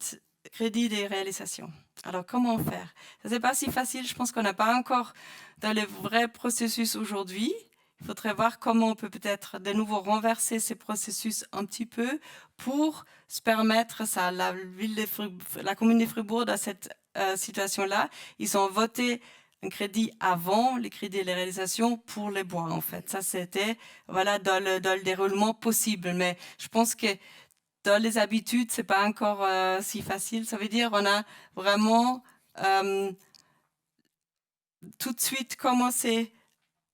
des réalisations. Alors, comment faire? Ça, c'est pas si facile. Je pense qu'on n'a pas encore dans le vrai processus aujourd'hui. Il faudrait voir comment on peut peut-être de nouveau renverser ces processus un petit peu pour se permettre ça. La commune de Fribourg, dans cette situation-là, ils ont voté un crédit avant les crédits et les réalisations pour les bois, en fait. Ça, c'était voilà, dans le déroulement possible. Mais je pense que dans les habitudes, c'est pas encore si facile. Ça veut dire on a vraiment tout de suite commencé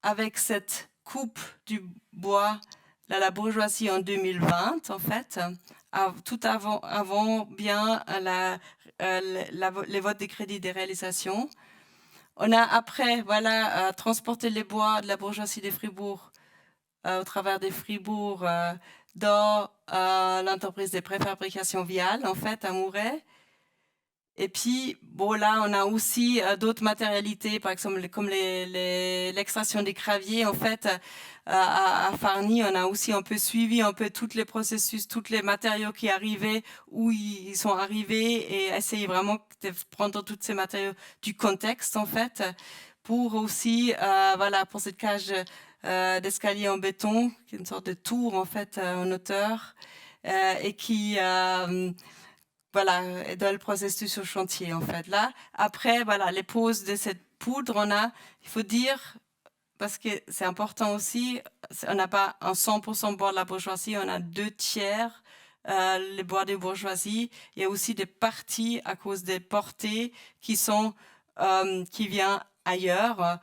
avec cette coupe du bois de la bourgeoisie en 2020, en fait, tout avant bien les votes des crédits des réalisations. On a après, voilà, transporté les bois de la bourgeoisie de Fribourg au travers des Fribourg dans l'entreprise de préfabrication Vial, en fait, à Mouret. Et puis, bon, là, on a aussi d'autres matérialités, par exemple, comme l'extraction des graviers. En fait, à Farny, on a aussi un peu suivi un peu tous les processus, tous les matériaux qui arrivaient, où ils sont arrivés, et essayer vraiment de prendre tous ces matériaux du contexte, en fait, pour aussi, voilà, pour cette cage d'escalier en béton, qui est une sorte de tour, en fait, en hauteur, et qui... voilà, dans le processus au chantier, en fait. Là, après, voilà, les poses de cette poudre, il faut dire, parce que c'est important aussi, on n'a pas un 100% bois de la bourgeoisie, on a 2/3 les bois de bourgeoisie. Il y a aussi des parties à cause des portées qui viennent ailleurs.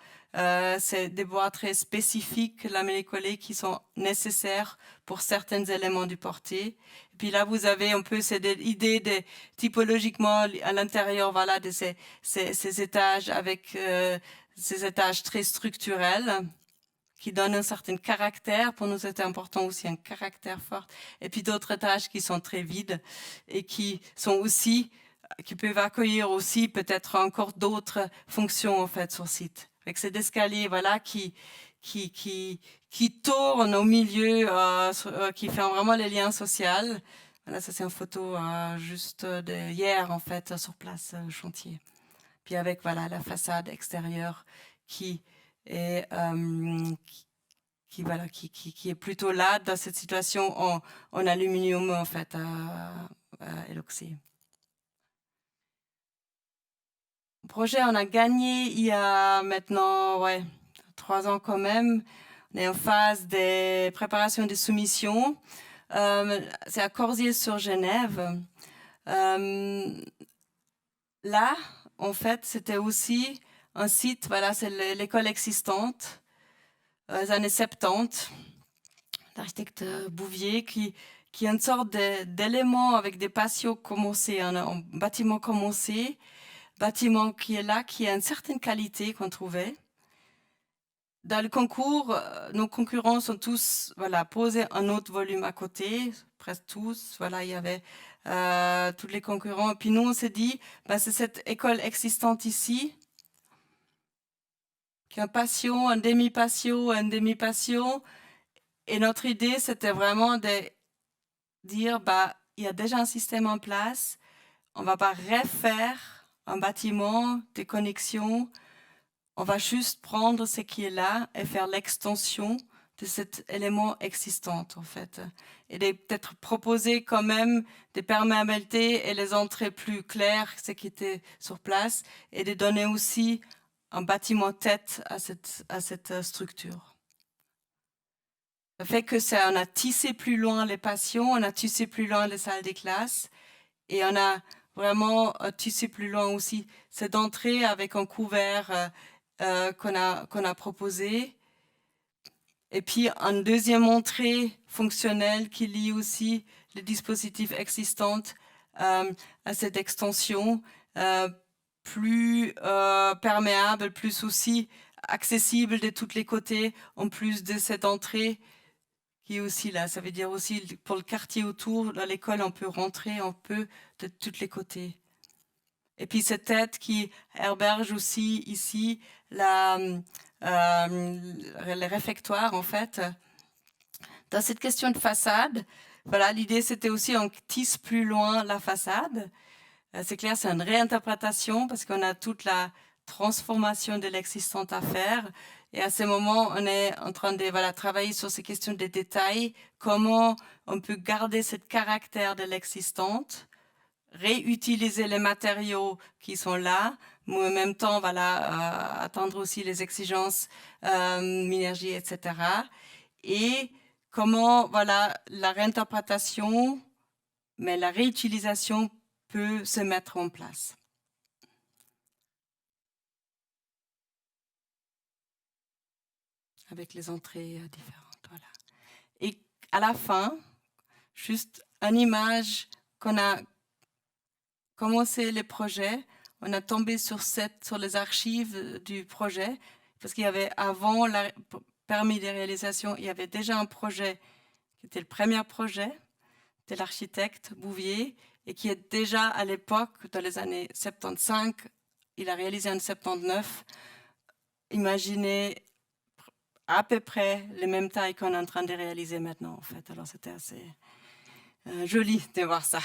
C'est des bois très spécifiques, lamellés-collés, qui sont nécessaires pour certains éléments du porté. Et puis là, vous avez un peu cette idée de, typologiquement à l'intérieur, voilà, de ces étages avec ces étages très structurels qui donnent un certain caractère. Pour nous, c'était important aussi un caractère fort. Et puis d'autres étages qui sont très vides et qui peuvent accueillir aussi peut-être encore d'autres fonctions, en fait, sur site. Avec cet escalier, voilà, qui tourne au milieu, qui fait vraiment les liens sociaux. Voilà, ça c'est une photo juste d'hier, en fait, sur place, chantier. Puis avec, voilà, la façade extérieure qui est, voilà, qui est plutôt là, dans cette situation en aluminium, en fait, éloxé. Projet, on a gagné il y a maintenant 3 ans quand même. On est en phase des préparations des soumissions. C'est à Corsier-sur-Genève. Là, en fait, c'était aussi un site, voilà, c'est l'école existante, les années 70, l'architecte Bouvier, qui est une sorte d'élément avec des patios commencés, un bâtiment commencé, bâtiment qui est là, qui a une certaine qualité qu'on trouvait. dans le concours, nos concurrents sont tous posés un autre volume à côté, presque tous. Voilà, il y avait tous les concurrents. Et puis nous, on s'est dit, c'est cette école existante ici, qui a un patio, un demi-patio, un demi-patio. Et notre idée, c'était vraiment de dire, il y a déjà un système en place, on ne va pas refaire un bâtiment, des connexions, on va juste prendre ce qui est là et faire l'extension de cet élément existant, en fait. Et peut-être proposer quand même des perméabilités et les entrées plus claires, ce qui était sur place, et de donner aussi un bâtiment tête à cette structure. Ça fait que on a tissé plus loin les patios, on a tissé plus loin les salles des classes, et on a vraiment tissé plus loin aussi cette entrée avec un couvert qu'on a proposé. Et puis, une deuxième entrée fonctionnelle qui lie aussi les dispositifs existants à cette extension, plus perméable, plus aussi accessible de tous les côtés, en plus de cette entrée qui est aussi là. Ça veut dire aussi, pour le quartier autour, dans l'école, on peut rentrer un peu de tous les côtés. Et puis cette tête qui héberge aussi ici les réfectoires, en fait. Dans cette question de façade, voilà, l'idée c'était aussi on tisse plus loin la façade. C'est clair, c'est une réinterprétation parce qu'on a toute la transformation de l'existant à faire. Et à ce moment, on est en train de travailler sur ces questions de détails, comment on peut garder ce caractère de l'existante, réutiliser les matériaux qui sont là, mais en même temps, attendre aussi les exigences énergie, etc. Et comment, la réinterprétation, mais la réutilisation peut se mettre en place. Avec les entrées différentes, voilà. Et à la fin, juste une image qu'on a commencé le projet, on a tombé sur les archives du projet, parce qu'il y avait avant le permis de réalisation, il y avait déjà un projet qui était le premier projet de l'architecte Bouvier, et qui est déjà à l'époque, dans les années 75, il a réalisé en 79, imaginez à peu près les mêmes tailles qu'on est en train de réaliser maintenant, en fait. Alors, c'était assez joli de voir ça.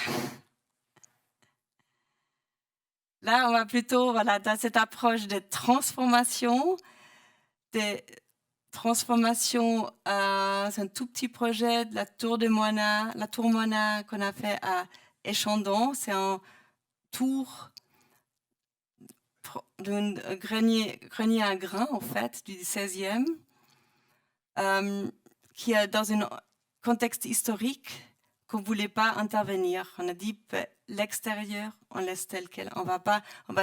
Là, on va plutôt, dans cette approche de transformation, c'est un tout petit projet de la tour Moina qu'on a fait à Échandon. C'est un tour d'un grenier à grains, en fait, du 16e, qui est dans un contexte historique qu'on ne voulait pas intervenir. On a dit l'extérieur, on laisse tel quel. On va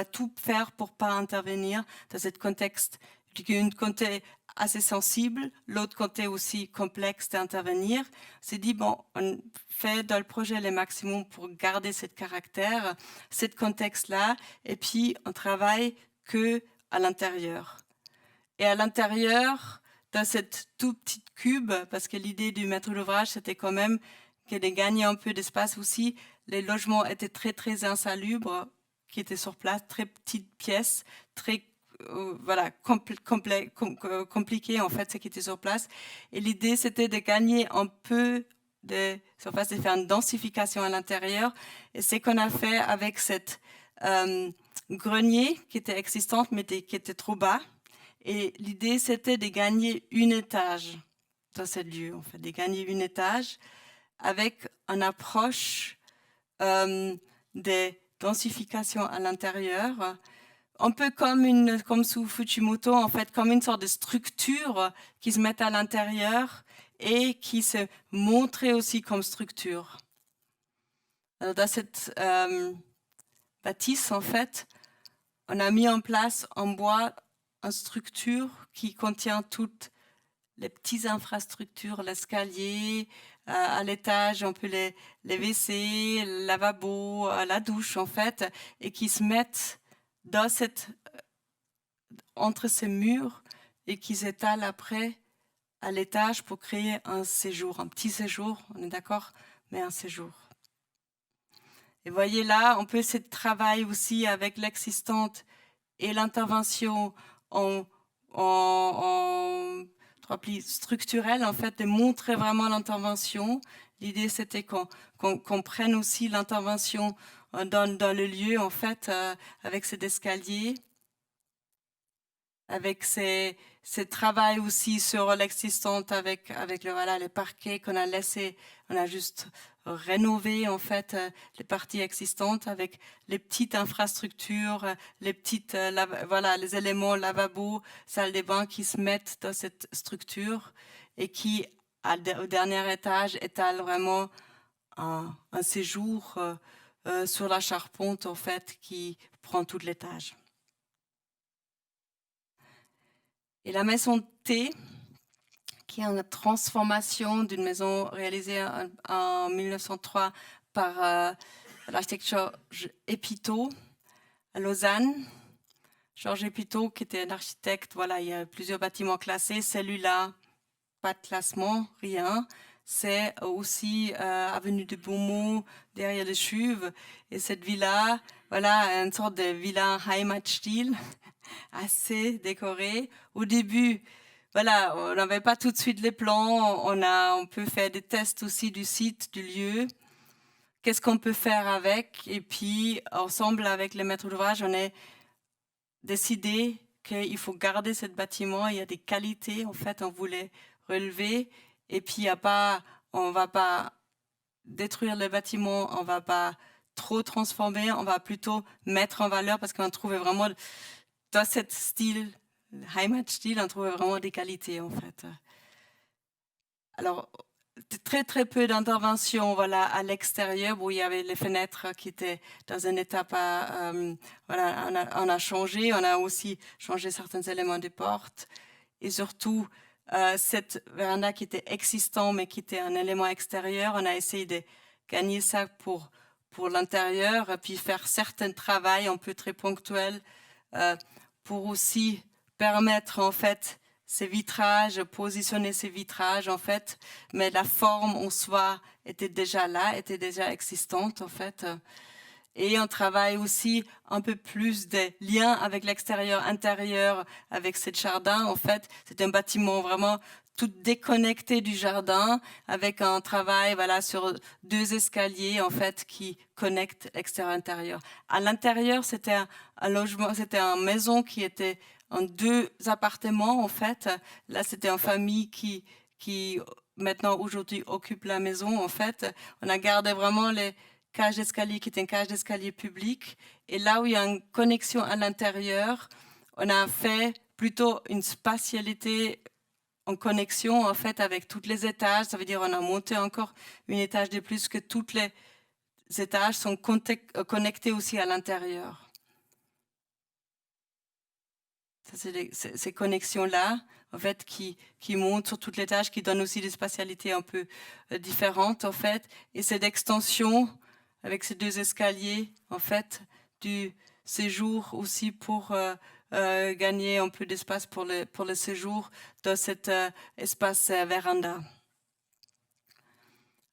tout faire pour ne pas intervenir dans ce contexte, d'un côté assez sensible, l'autre côté aussi complexe d'intervenir. On s'est dit, on fait dans le projet le maximum pour garder ce caractère, ce contexte-là, et puis on travaille que à l'intérieur. Et à l'intérieur, dans cette tout petite cube, parce que l'idée du maître d'ouvrage, c'était quand même de gagner un peu d'espace aussi. Les logements étaient très, très insalubres, qui étaient sur place, très petites pièces, très compliqué en fait, ce qui était sur place. Et l'idée, c'était de gagner un peu de surface, de faire une densification à l'intérieur. Et c'est qu'on a fait avec cette grenier qui était existante, mais qui était trop bas. Et l'idée, c'était de gagner un étage dans ce lieu, en fait, de gagner un étage avec une approche de densification à l'intérieur, un peu comme sous Fujimoto, en fait, comme une sorte de structure qui se met à l'intérieur et qui se montrait aussi comme structure. Alors, dans cette bâtisse, en fait, on a mis en place en bois une structure qui contient toutes les petites infrastructures, l'escalier, à l'étage, on peut les WC, le lavabo, la douche, en fait, et qui se mettent dans entre ces murs et qui s'étale après à l'étage pour créer un séjour, un petit séjour, on est d'accord, mais un séjour. Et voyez là, on peut essayer de travailler aussi avec l'existante et l'intervention en trois plis structurels, en fait, de montrer vraiment l'intervention. L'idée, c'était qu'on prenne aussi l'intervention dans le lieu, en fait, avec cet escalier, avec ces travail aussi sur l'existante, avec voilà, les parquets qu'on a laissés, on a juste rénové en fait les parties existantes avec les petites infrastructures, les petites voilà, les éléments lavabo, salle des bains qui se mettent dans cette structure et qui au dernier étage étalent vraiment un séjour sur la charpente en fait qui prend tout l'étage. Et la maison T, qui est une transformation d'une maison réalisée en 1903 par l'architecte Georges Épiteau à Lausanne. Georges Épiteau, qui était un architecte, voilà, il y a plusieurs bâtiments classés. Celui-là, pas de classement, rien. C'est aussi avenue de Beaumont, derrière les Chuves. Et cette villa, voilà, une sorte de villa Heimatstil, assez décorée. Au début, voilà, on n'avait pas tout de suite les plans. On peut faire des tests aussi du site, du lieu. Qu'est-ce qu'on peut faire avec? Et puis, ensemble avec les maîtres d'ouvrage, on a décidé qu'il faut garder ce bâtiment. Il y a des qualités, en fait, on voulait relever. Et puis, on va pas détruire le bâtiment, on va pas trop transformer, on va plutôt mettre en valeur parce qu'on trouvait vraiment dans ce style, Heimatstil, on trouvait vraiment des qualités en fait. Alors, très très peu d'interventions voilà, à l'extérieur où il y avait les fenêtres qui étaient dans une étape voilà, on a changé, on a aussi changé certains éléments des portes et surtout cette véranda qui était existante mais qui était un élément extérieur, on a essayé de gagner ça pour l'intérieur et puis faire certains travaux un peu très ponctuels pour aussi permettre en fait ces vitrages, positionner ces vitrages en fait, mais la forme en soi était déjà là, était déjà existante en fait. Et on travaille aussi un peu plus des liens avec l'extérieur, intérieur, avec ce jardin en fait. C'est un bâtiment vraiment tout déconnecté du jardin, avec un travail voilà sur 2 escaliers en fait qui connectent l'extérieur intérieur. À l'intérieur, c'était un logement, c'était une maison qui était en 2 appartements en fait. Là, c'était une famille qui maintenant aujourd'hui occupe la maison en fait. On a gardé vraiment les cage d'escalier qui est une cage d'escalier publique. Et là où il y a une connexion à l'intérieur, on a fait plutôt une spatialité en connexion en fait avec tous les étages. Ça veut dire on a monté encore une étage de plus que tous les étages sont connectés aussi à l'intérieur. Ça, c'est ces connexions-là, en fait, qui montent sur toutes les étages, qui donnent aussi des spatialités un peu différentes, en fait. Et cette extension avec ces 2 escaliers, en fait, du séjour aussi pour gagner un peu d'espace pour le séjour dans cet espace véranda.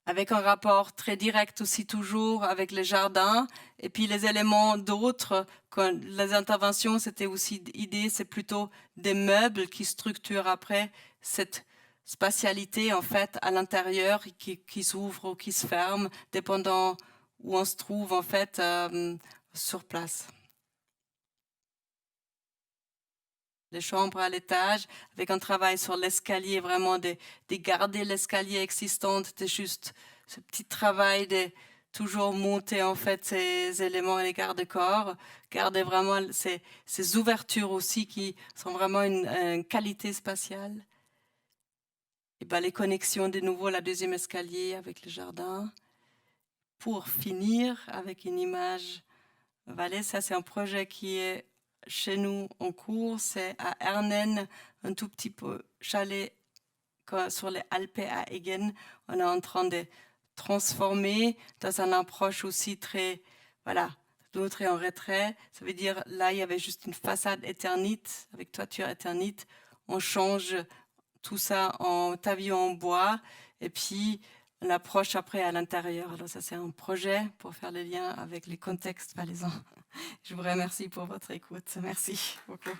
Avec un rapport très direct aussi toujours avec les jardins et puis les éléments d'autres. Les interventions, c'était aussi l'idée, c'est plutôt des meubles qui structurent après cette spatialité en fait à l'intérieur qui s'ouvre ou qui se ferme, dépendant où on se trouve en fait sur place. Les chambres à l'étage, avec un travail sur l'escalier, vraiment de garder l'escalier existant, de juste ce petit travail de toujours monter en fait ces éléments et les garde-corps, garder vraiment ces ouvertures aussi qui sont vraiment une qualité spatiale. Et ben les connexions de nouveau, la 2e escalier avec le jardin. Pour finir avec une image, voilà, ça c'est un projet qui est chez nous en cours, c'est à Ernen, un tout petit peu chalet sur les Alpes à Egen. On est en train de transformer dans une approche aussi très, voilà, d'autres et en retrait. Ça veut dire, là, il y avait juste une façade éternite, avec toiture éternite. on change tout ça en pavillon en bois et puis on approche après à l'intérieur. Alors ça, c'est un projet pour faire le lien avec les contextes valaisans. Je vous remercie pour votre écoute. Merci beaucoup.